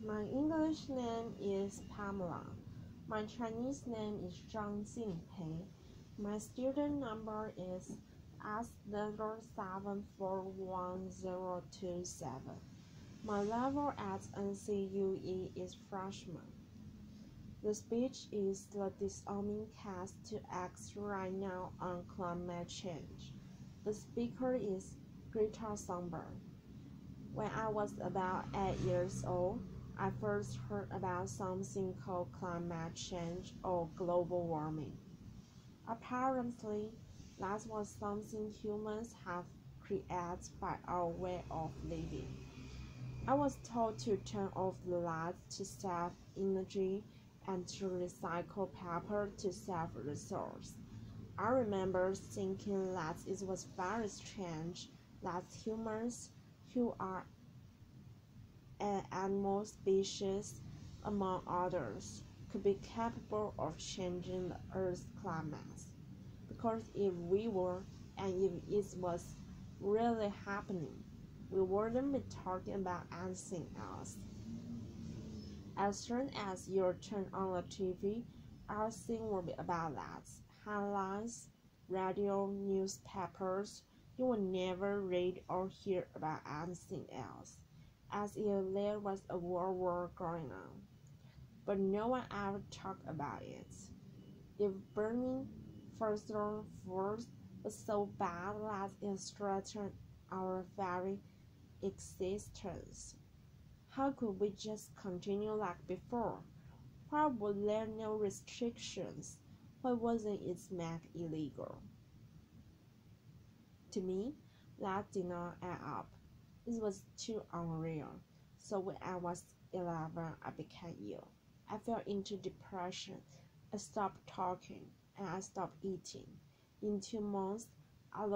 My English name is Pamela. My Chinese name is Zhang Jingpei. My student number is S741027. My level at NCUE is freshman. The speech is the disarming cast to act right now on climate change. The speaker is Greta Thunberg. When I was about 8 years old, I first heard about something called climate change or global warming. Apparently, that was something humans have created by our way of living. I was told to turn off the lights to save energy and to recycle paper to save resources. I remember thinking that it was very strange that humans, who are an animal species among others, could be capable of changing the Earth's climate. Because if we were, and if it was really happening, we wouldn't be talking about anything else. As soon as you turn on the TV, everything will be about that. Headlines, radio, newspapers. You will never read or hear about anything else, as if there was a world war going on. But no one ever talked about it. If burning fossil fuels was so bad that it threatened our very existence, how could we just continue like before? Why were there no restrictions? Why wasn't it made illegal? To me, that did not add up. It was too unreal. So when I was 11, I became ill. I fell into depression. I stopped talking and I stopped eating. In 2 months, I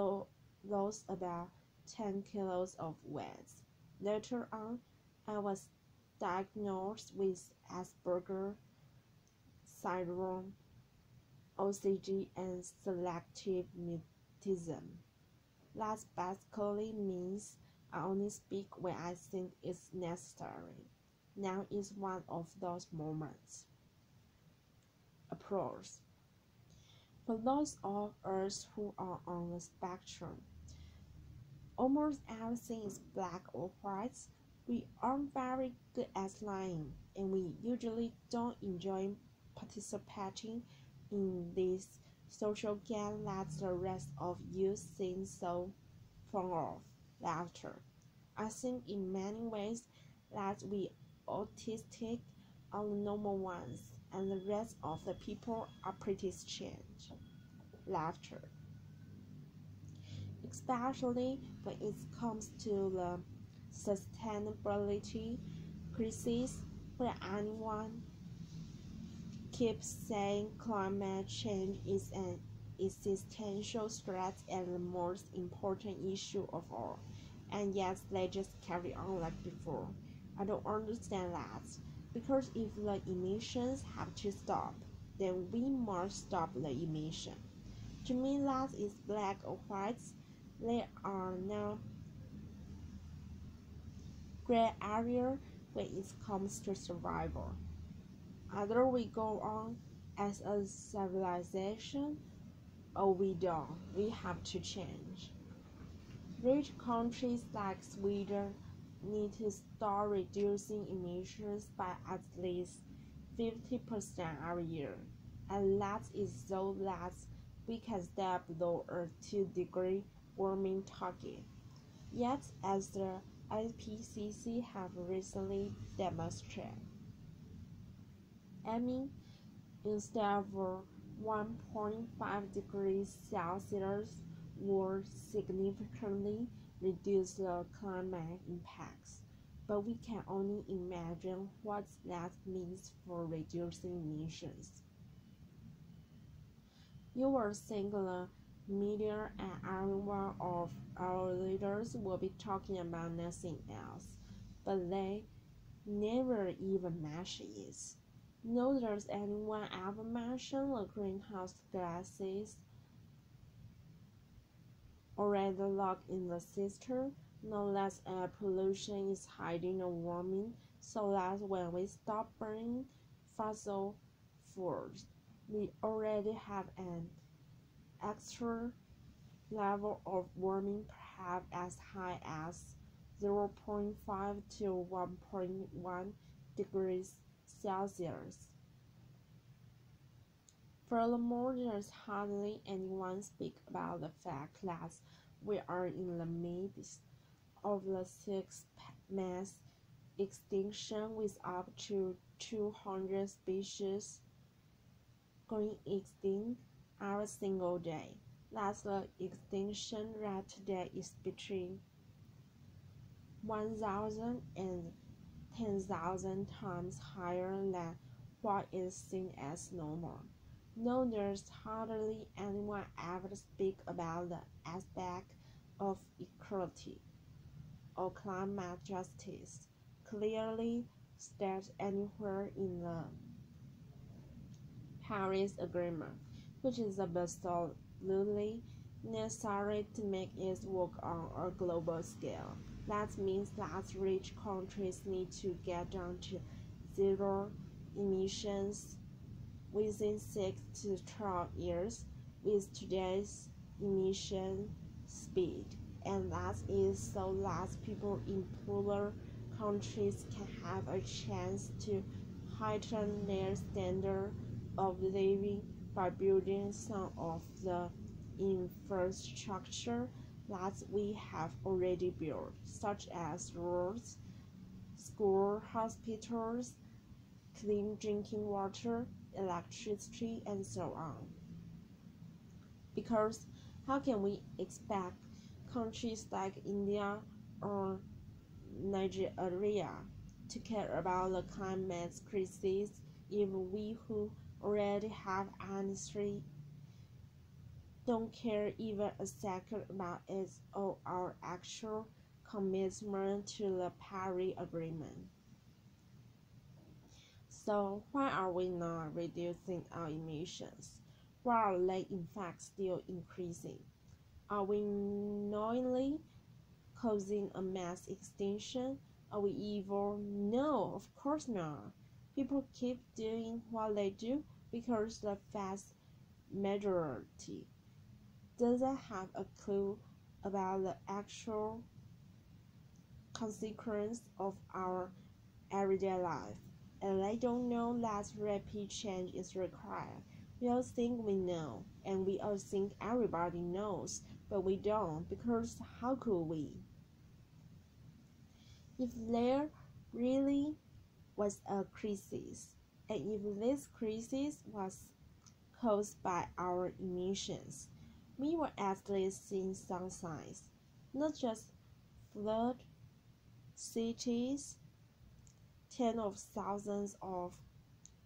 lost about 10 kilos of weight. Later on, I was diagnosed with Asperger's syndrome, OCD, and selective mutism. That basically means I only speak when I think it's necessary. Now is one of those moments. Applause. For those of us who are on the spectrum, almost everything is black or white. We aren't very good at lying, and we usually don't enjoy participating in this social game that the rest of you seem so fond of, laughter. I think in many ways that we autistic are the normal ones, and the rest of the people are pretty strange. Laughter. Especially when it comes to the sustainability crisis, where anyone keeps saying climate change is an existential threat and the most important issue of all, and yet they just carry on like before. I don't understand that, because if the emissions have to stop, then we must stop the emission. To me, that is black or white. There are no gray area when it comes to survival. Either we go on as a civilization or we don't. We have to change. Rich countries like Sweden need to start reducing emissions by at least 50% every year, and that is so that we can stay below a 2-degree warming target. Yet, as the IPCC have recently demonstrated, aiming instead of 1.5 degrees Celsius will significantly reduce the climate impacts. But we can only imagine what that means for reducing emissions. You will think the media and every one of our leaders will be talking about nothing else, but they never even mention it. Nor does anyone ever mention the greenhouse gases already locked in the system. No less air pollution is hiding the warming so that when we stop burning fossil fuels, we already have an extra level of warming, perhaps as high as 0.5 to 1.1 degrees Celsius. Furthermore, there's hardly anyone speak about the fact that we are in the midst of the sixth mass extinction, with up to 200 species going extinct every single day. Thus, the extinction rate today is between 1,000 and 10,000 times higher than what is seen as normal. No, there's hardly anyone ever speak about the aspect of equality or climate justice clearly stated anywhere in the Paris Agreement, which is absolutely necessary to make it work on a global scale. That means that rich countries need to get down to zero emissions within 6 to 12 years with today's emission speed, and that is so that people in poorer countries can have a chance to heighten their standard of living by building some of the infrastructure that we have already built, such as roads, schools, hospitals, clean drinking water, electricity, and so on. Because how can we expect countries like India or Nigeria to care about the climate crisis if we who already have energy don't care even a second about it or our actual commitment to the Paris Agreement? So why are we not reducing our emissions? Why are they in fact still increasing? Are we knowingly causing a mass extinction? Are we evil? No, of course not. People keep doing what they do because the vast majority doesn't have a clue about the actual consequence of our everyday life, and they don't know that rapid change is required. We all think we know, and we all think everybody knows, but we don't, because how could we? If there really was a crisis, and if this crisis was caused by our emissions, we were at least seeing some signs, not just flood cities, tens of thousands of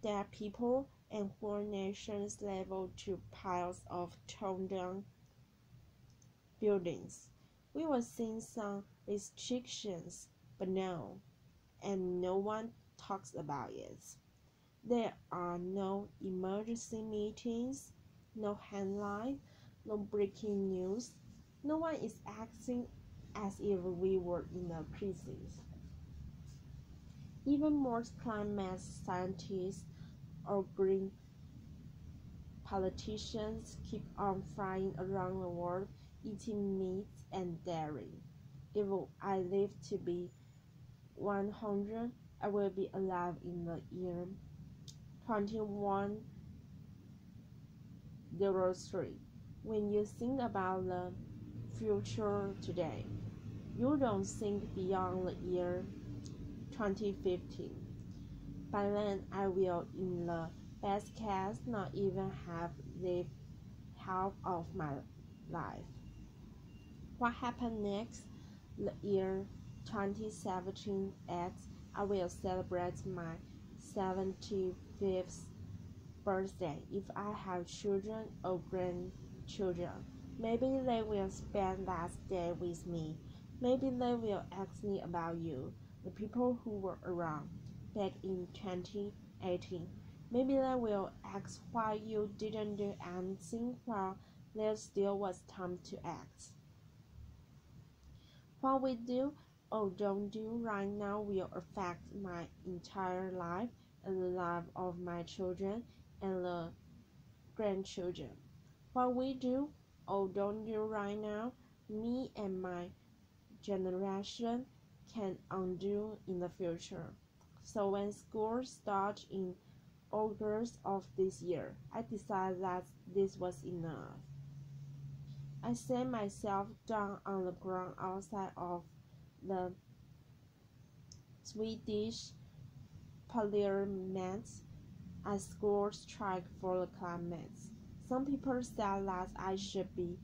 dead people, and whole nations leveled to piles of torn down buildings. We were seeing some restrictions, but no, and no one talks about it. There are no emergency meetings, no headline, no breaking news. No one is acting as if we were in a crisis. Even more climate scientists or green politicians keep on flying around the world eating meat and dairy. If I live to be 100, I will be alive in the year 2103. When you think about the future today, you don't think beyond the year 2015. By then, I will, in the best case, not even have lived half of my life. What happened next? The year 2017 I will celebrate my 75th birthday. If I have children or grandchildren, maybe they will spend that day with me. Maybe they will ask me about you, the people who were around back in 2018. Maybe they will ask why you didn't do anything while there still was time to act. What we do Oh, don't do right now will affect my entire life and the life of my children and the grandchildren. What we do, oh, don't do right now, me and my generation can undo in the future. So when school starts in August of this year, I decided that this was enough. I sat myself down on the ground outside of the Swedish parliament as school strike for the climate. Some people said that I should be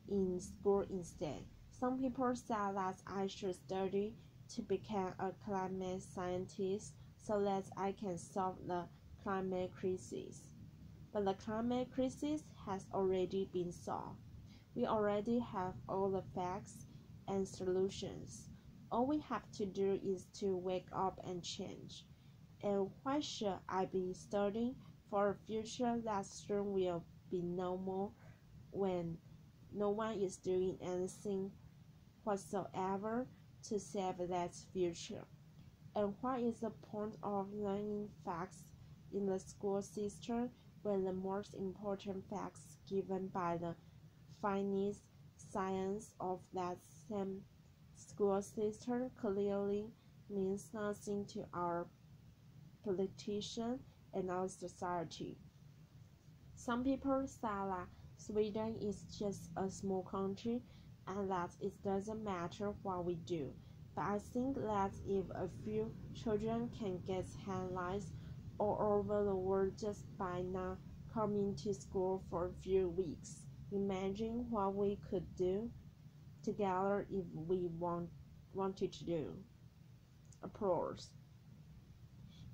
in school instead. Some people said that I should study to become a climate scientist so that I can solve the climate crisis. But the climate crisis has already been solved. We already have all the facts and solutions. All we have to do is to wake up and change. And why should I be studying for a future that soon will be no more when no one is doing anything whatsoever to save that future? And what is the point of learning facts in the school system when the most important facts given by the finest science of that same school system clearly means nothing to our politicians and our society? Some people say that Sweden is just a small country and that it doesn't matter what we do. But I think that if a few children can get headlines all over the world just by not coming to school for a few weeks, imagine what we could do together if we wanted to do. Applause.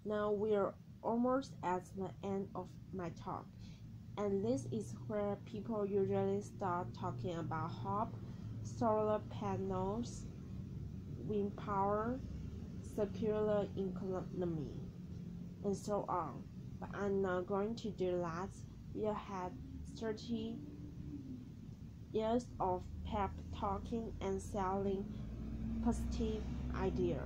Now we're almost at the end of my talk, and this is where people usually start talking about hope, solar panels, wind power, circular economy, and so on. But I'm not going to do that. We had 30 years of pep talking and selling positive idea.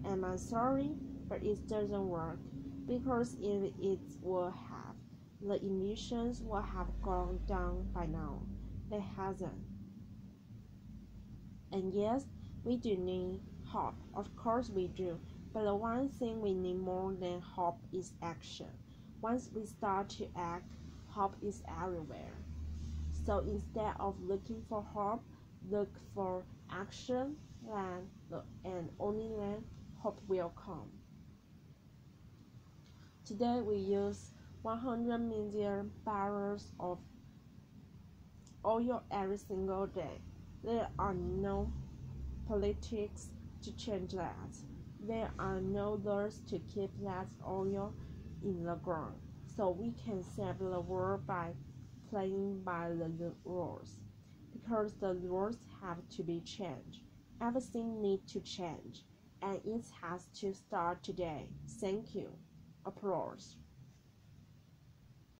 Am I sorry? But it doesn't work, because if it would have, the emissions would have gone down by now. They hasn't. And yes, we do need hope. Of course we do. But the one thing we need more than hope is action. Once we start to act, hope is everywhere. So instead of looking for hope, look for action, and only then hope will come. Today we use 100 million barrels of oil every single day. There are no politics to change that. There are no laws to keep that oil in the ground. So we can save the world by playing by the rules. Because the rules have to be changed. Everything needs to change, and it has to start today. Thank you. Applause.